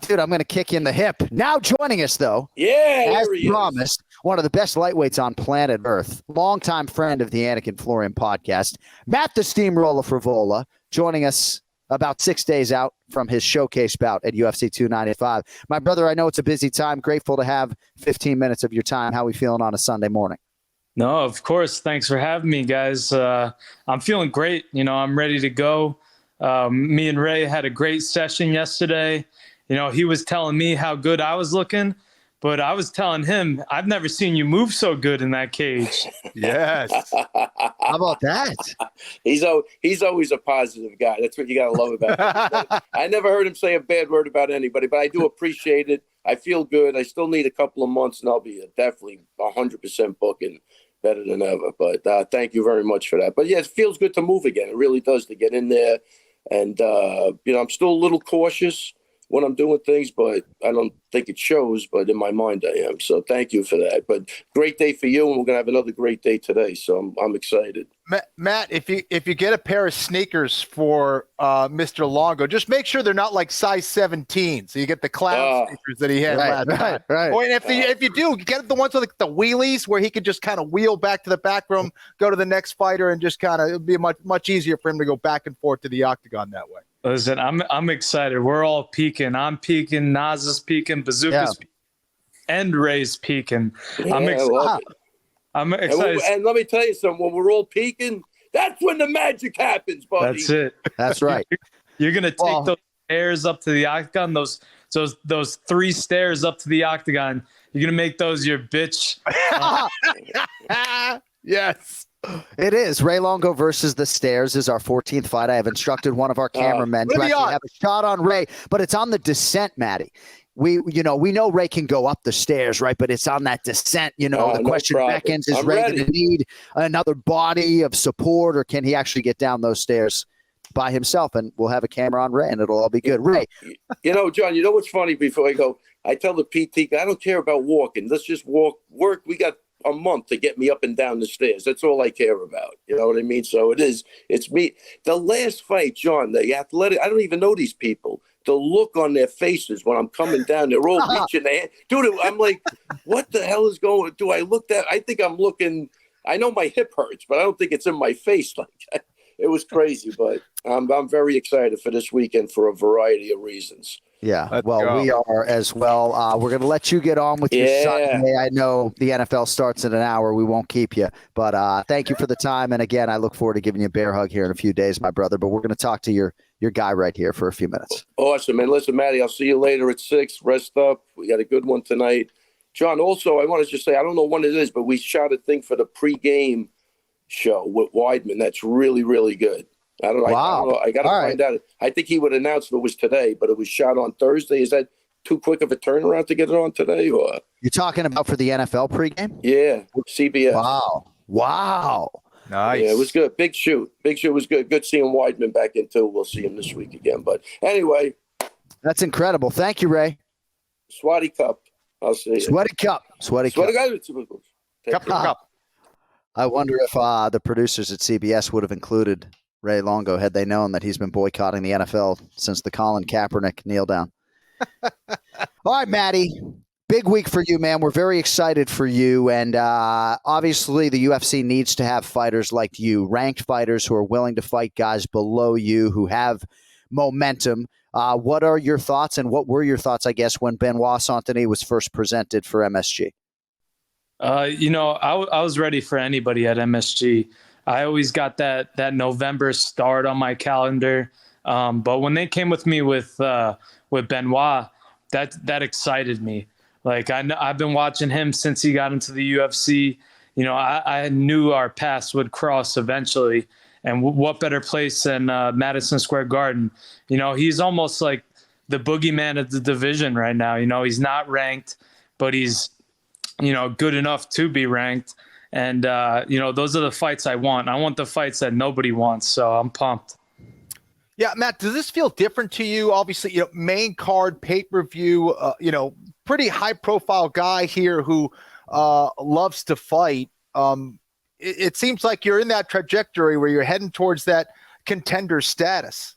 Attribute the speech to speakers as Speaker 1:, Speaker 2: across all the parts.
Speaker 1: Dude, I'm going to kick you in the hip. Now joining us, though,
Speaker 2: Yeah,
Speaker 1: as promised, one of the best lightweights on planet Earth, longtime friend of the Anik and Florian podcast, Matt the Steamroller Frevola, joining us about 6 days out from his showcase bout at UFC 295. My brother, I know it's a busy time. Grateful to have 15 minutes of your time. How are we feeling on a Sunday morning?
Speaker 3: No, of course. Thanks for having me, guys. I'm feeling great. I'm ready to go. Me and Ray had a great session yesterday. He was telling me how good I was looking, but I was telling him, I've never seen you move so good in that cage.
Speaker 1: Yes. How about that?
Speaker 2: He's always a positive guy. That's what you got to love about him. I never heard him say a bad word about anybody, but I do appreciate it. I feel good. I still need a couple of months, and I'll be definitely 100% booking better than ever. But thank you very much for that. But, yeah, it feels good to move again. It really does, to get in there. And, I'm still a little cautious when I'm doing things, but I don't think it shows, but in my mind I am. So thank you for that. But great day for you, and we're going to have another great day today, so I'm excited.
Speaker 4: Matt, if you get a pair of sneakers for Mr. Longo, just make sure they're not like size 17, so you get the clown sneakers that he had last time.
Speaker 1: Right.
Speaker 4: Or if you do, get the ones with the wheelies where he could just kind of wheel back to the back room, go to the next fighter, and just kind of it'd be much easier for him to go back and forth to the octagon that way.
Speaker 3: Listen, I'm excited. We're all peaking. I'm peaking. Nas is peaking. Buzukja's peaking. And Ray's peaking.
Speaker 2: Yeah,
Speaker 3: I'm excited. I'm excited.
Speaker 2: And let me tell you something. When we're all peaking, that's when the magic happens, buddy.
Speaker 3: That's it.
Speaker 1: That's right.
Speaker 3: You're gonna take those stairs up to the octagon. Those 3 stairs up to the octagon. You're gonna make those your bitch.
Speaker 4: Yes.
Speaker 1: It is. Ray Longo versus the Stairs is our 14th fight. I have instructed one of our cameramen to actually have a shot on Ray, but it's on the descent, Matty. We know Ray can go up the stairs, right? But it's on that descent. The question beckons, is Ray going to need another body of support, or can he actually get down those stairs by himself? And we'll have a camera on Ray, and it'll all be good. Ray.
Speaker 2: John, you know what's funny? Before I go, I tell the PT, I don't care about walking. Let's just work. We got a month to get me up and down the stairs. That's all I care about. You know what I mean? So it's me. The last fight, John, the athletic, I don't even know these people. The look on their faces when I'm coming down, they're all reaching their hand. Dude, I'm like, what the hell is going on? Do I look that? I think I'm looking, I know my hip hurts, but I don't think it's in my face. Like, it was crazy, but I'm very excited for this weekend for a variety of reasons.
Speaker 1: Yeah, we are as well. We're going to let you get on with your Sunday. I know the NFL starts in an hour. We won't keep you. But thank you for the time. And, again, I look forward to giving you a bear hug here in a few days, my brother. But we're going to talk to your guy right here for a few minutes.
Speaker 2: Awesome. And listen, Matty, I'll see you later at 6. Rest up. We got a good one tonight. John, also, I want to just say, I don't know when it is, but we shot a thing for the pregame show with Weidman. That's really, really good. I don't know. I got to find out. I think he would announce if it was today, but it was shot on Thursday. Is that too quick of a turnaround to get it on today? Or
Speaker 1: you're talking about for the NFL pregame?
Speaker 2: Yeah, CBS.
Speaker 1: Wow.
Speaker 4: Nice.
Speaker 2: Yeah, it was good. Big shoot was good. Good seeing Weidman back in too. We'll see him this week again. But anyway,
Speaker 1: that's incredible. Thank you, Ray.
Speaker 2: Swatty Cup. I'll see you.
Speaker 1: Sweaty Cup.
Speaker 4: Cup.
Speaker 1: I wonder if the producers at CBS would have included Ray Longo had they known that he's been boycotting the NFL since the Colin Kaepernick kneel down. All right, Matty. Big week for you, man. We're very excited for you. And obviously the UFC needs to have fighters like you, ranked fighters who are willing to fight guys below you, who have momentum. What are your thoughts, and what were your thoughts, I guess, when Benoit Saint-Denis was first presented for MSG?
Speaker 3: I was ready for anybody at MSG. I always got that November start on my calendar. But when they came with me with Benoit, that excited me. Like I've been watching him since he got into the UFC. I knew our paths would cross eventually. And what better place than Madison Square Garden? He's almost like the boogeyman of the division right now. He's not ranked, but he's, good enough to be ranked. And, those are the fights I want. I want the fights that nobody wants. So I'm pumped.
Speaker 4: Yeah, Matt, does this feel different to you? Obviously, main card, pay-per-view, pretty high-profile guy here who loves to fight. It seems like you're in that trajectory where you're heading towards that contender status.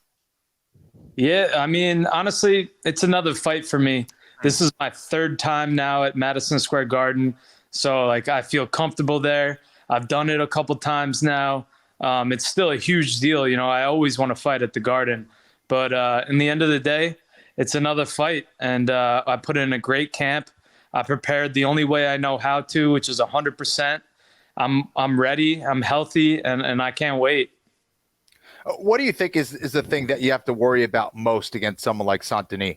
Speaker 3: Yeah, I mean, honestly, it's another fight for me. This is my third time now at Madison Square Garden. So, like, I feel comfortable there. I've done it a couple times now. It's still a huge deal. You know, I always want to fight at the Garden. But in the end of the day, it's another fight. And I put in a great camp. I prepared the only way I know how to, which is 100%. I'm ready. I'm healthy, and I can't wait.
Speaker 4: What do you think is the thing that you have to worry about most against someone like Saint-Denis?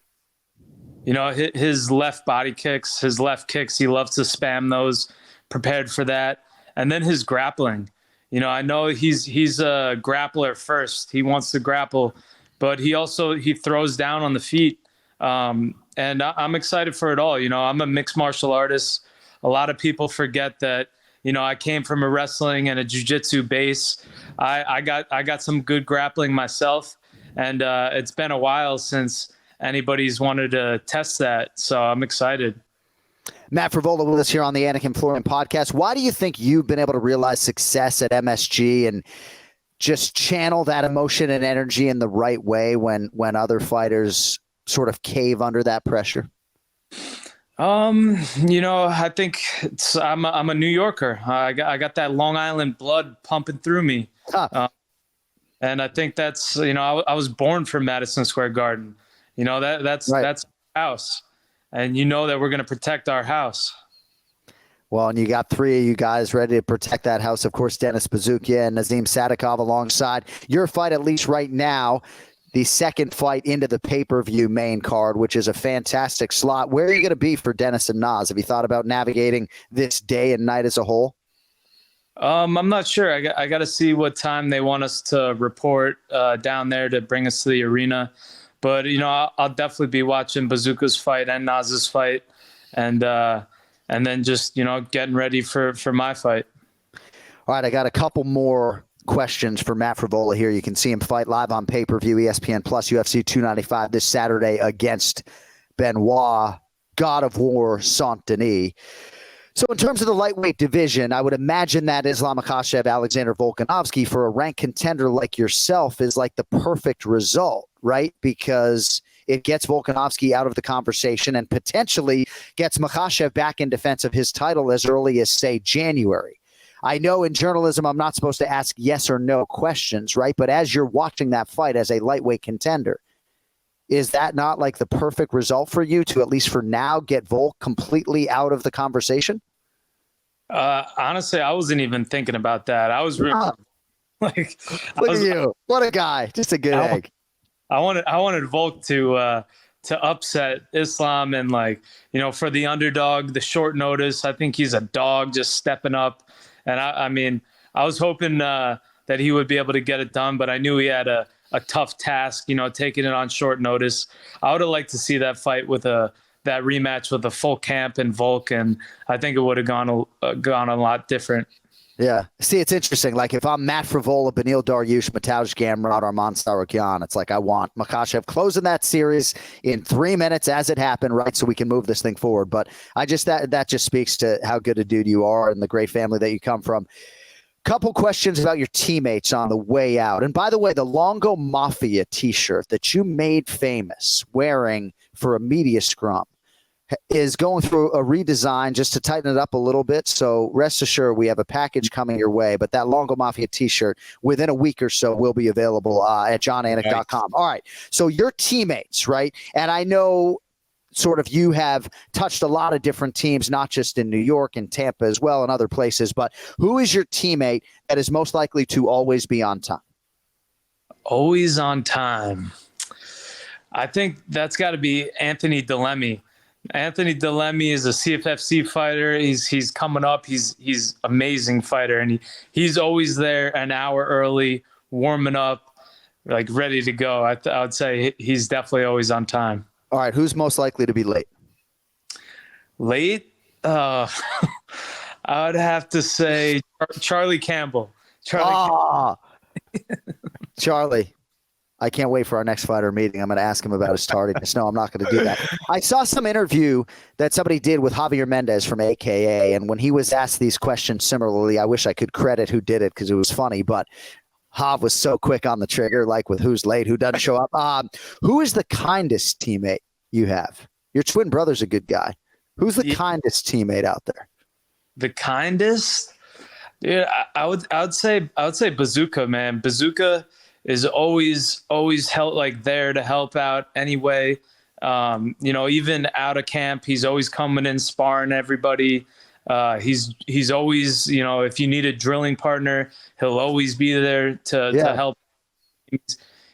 Speaker 3: You know, his left body kicks, his left kicks, he loves to spam those, prepared for that. And then his grappling. You know, I know he's a grappler first. He wants to grapple, but he throws down on the feet. And I'm excited for it all. You know, I'm a mixed martial artist. A lot of people forget that, you know, I came from a wrestling and a jiu-jitsu base. I got some good grappling myself, and it's been a while since anybody's wanted to test that. So I'm excited.
Speaker 1: Matt Frevola with us here on the Anik and Florian podcast. Why do you think you've been able to realize success at MSG and just channel that emotion and energy in the right way when other fighters sort of cave under that pressure?
Speaker 3: You know, I think I'm a New Yorker. I got that Long Island blood pumping through me.
Speaker 1: Huh.
Speaker 3: And I think that's, you know, I was born for Madison Square Garden. You know, that's
Speaker 1: right.
Speaker 3: That's our house. And you know that we're going to protect our house.
Speaker 1: Well, and you got three of you guys ready to protect that house. Of course, Dennis Buzukja and Nazim Sadykhov alongside your fight, at least right now, the second fight into the pay-per-view main card, which is a fantastic slot. Where are you going to be for Dennis and Naz? Have you thought about navigating this day and night as a whole? I'm
Speaker 3: not sure. I got to see what time they want us to report down there to bring us to the arena. But, you know, I'll definitely be watching Buzukja's fight and Naz's fight, and then just, you know, getting ready for my fight.
Speaker 1: All right, I got a couple more questions for Matt Frevola here. You can see him fight live on pay-per-view, ESPN Plus, UFC 295 this Saturday against Benoit, God of War, Saint-Denis. So in terms of the lightweight division, I would imagine that Islam Makhachev, Alexander Volkanovski for a ranked contender like yourself is like the perfect result, right? Because it gets Volkanovski out of the conversation and potentially gets Makhachev back in defense of his title as early as, say, January. I know in journalism I'm not supposed to ask yes or no questions, right? But as you're watching that fight as a lightweight contender, is that not like the perfect result for you to, at least for now, get Volk completely out of the conversation?
Speaker 3: Honestly, I wasn't even thinking about that. I was really,
Speaker 1: look at you. What a guy. Just a good egg.
Speaker 3: I wanted Volk to upset Islam and, like, you know, for the underdog, the short notice. I think he's a dog just stepping up. And I mean, I was hoping that he would be able to get it done, but I knew he had a tough task, you know, taking it on short notice. I would have liked to see that fight with that rematch with a full camp and Volk, and I think it would have gone a lot different.
Speaker 1: Yeah. See, it's interesting. Like, if I'm Matt Frevola, Beneil Dariush, Mateusz Gamrot, Arman Tsarukyan, it's like I want Makhachev closing that series in 3 minutes as it happened, right, so we can move this thing forward. But I just that just speaks to how good a dude you are and the great family that you come from. Couple questions about your teammates on the way out. And by the way, the Longo Mafia t-shirt that you made famous wearing for a media scrum is going through a redesign just to tighten it up a little bit. So rest assured, we have a package coming your way. But that Longo Mafia t-shirt within a week or so will be available at jonanik.com. All right. So your teammates, right? And I know sort of you have touched a lot of different teams, not just in New York and Tampa as well and other places. But who is your teammate that is most likely to always be on time?
Speaker 3: Always on time. I think that's got to be Anthony Delemy. Anthony Delemy is a CFFC fighter. He's coming up. He's amazing fighter, and he's always there an hour early, warming up, like ready to go. I would say he's definitely always on time.
Speaker 1: All right, who's most likely to be late?
Speaker 3: Late? I would have to say Charlie Campbell.
Speaker 1: Charlie. I can't wait for our next fighter meeting. I'm going to ask him about his tardiness. No, I'm not going to do that. I saw some interview that somebody did with Javier Mendez from AKA, and when he was asked these questions similarly, I wish I could credit who did it because it was funny, but Hav was so quick on the trigger, like with who's late, who doesn't show up. Who is the kindest teammate you have? Your twin brother's a good guy. Who's the kindest teammate out there?
Speaker 3: The kindest? Dude, I would say Buzukja, man. Buzukja is always there to help out anyway. Even out of camp, he's always coming in sparring everybody. He's always, if you need a drilling partner, he'll always be there to help.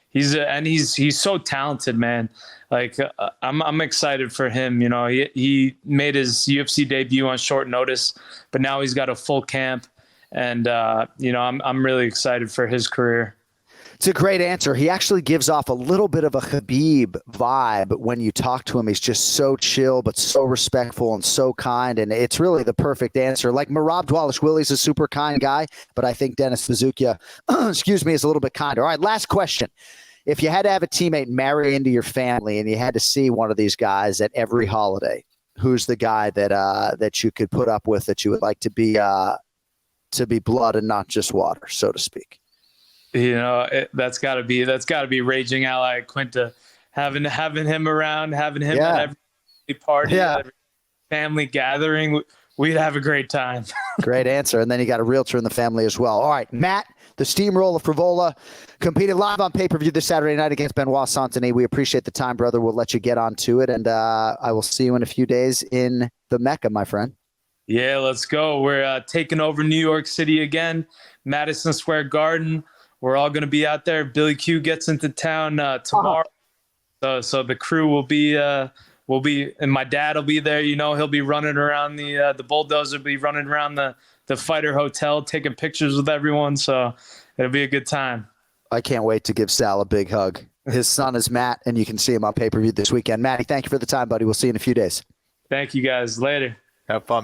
Speaker 3: He's so talented, man. Like I'm excited for him. He made his UFC debut on short notice, but now he's got a full camp, and I'm really excited for his career.
Speaker 1: It's a great answer. He actually gives off a little bit of a Khabib vibe when you talk to him. He's just so chill, but so respectful and so kind. And it's really the perfect answer. Like Merab Dvalishvili's a super kind guy, but I think Dennis Buzukja, is a little bit kinder. All right, last question. If you had to have a teammate marry into your family and you had to see one of these guys at every holiday, who's the guy that you could put up with, that you would like to be blood and not just water, so to speak?
Speaker 3: That's got to be Raging Ally Quinta, having him around, having him at every party, every family gathering. We'd have a great time.
Speaker 1: Great answer. And then you got a realtor in the family as well. All right, Matt, the Steamroller Frevola, competing live on pay-per-view this Saturday night against Benoit Saint-Denis. We appreciate the time, brother. We'll let you get on to it, and I will see you in a few days in the Mecca, my friend.
Speaker 3: Yeah, let's go. We're taking over New York City again, Madison Square Garden. We're all going to be out there. Billy Q gets into town tomorrow. So the crew will be, and my dad will be there. He'll be running around the bulldozer, will be running around the Fighter Hotel, taking pictures with everyone. So it'll be a good time.
Speaker 1: I can't wait to give Sal a big hug. His son is Matt, and you can see him on pay-per-view this weekend. Matty, thank you for the time, buddy. We'll see you in a few days.
Speaker 3: Thank you, guys. Later.
Speaker 4: Have fun.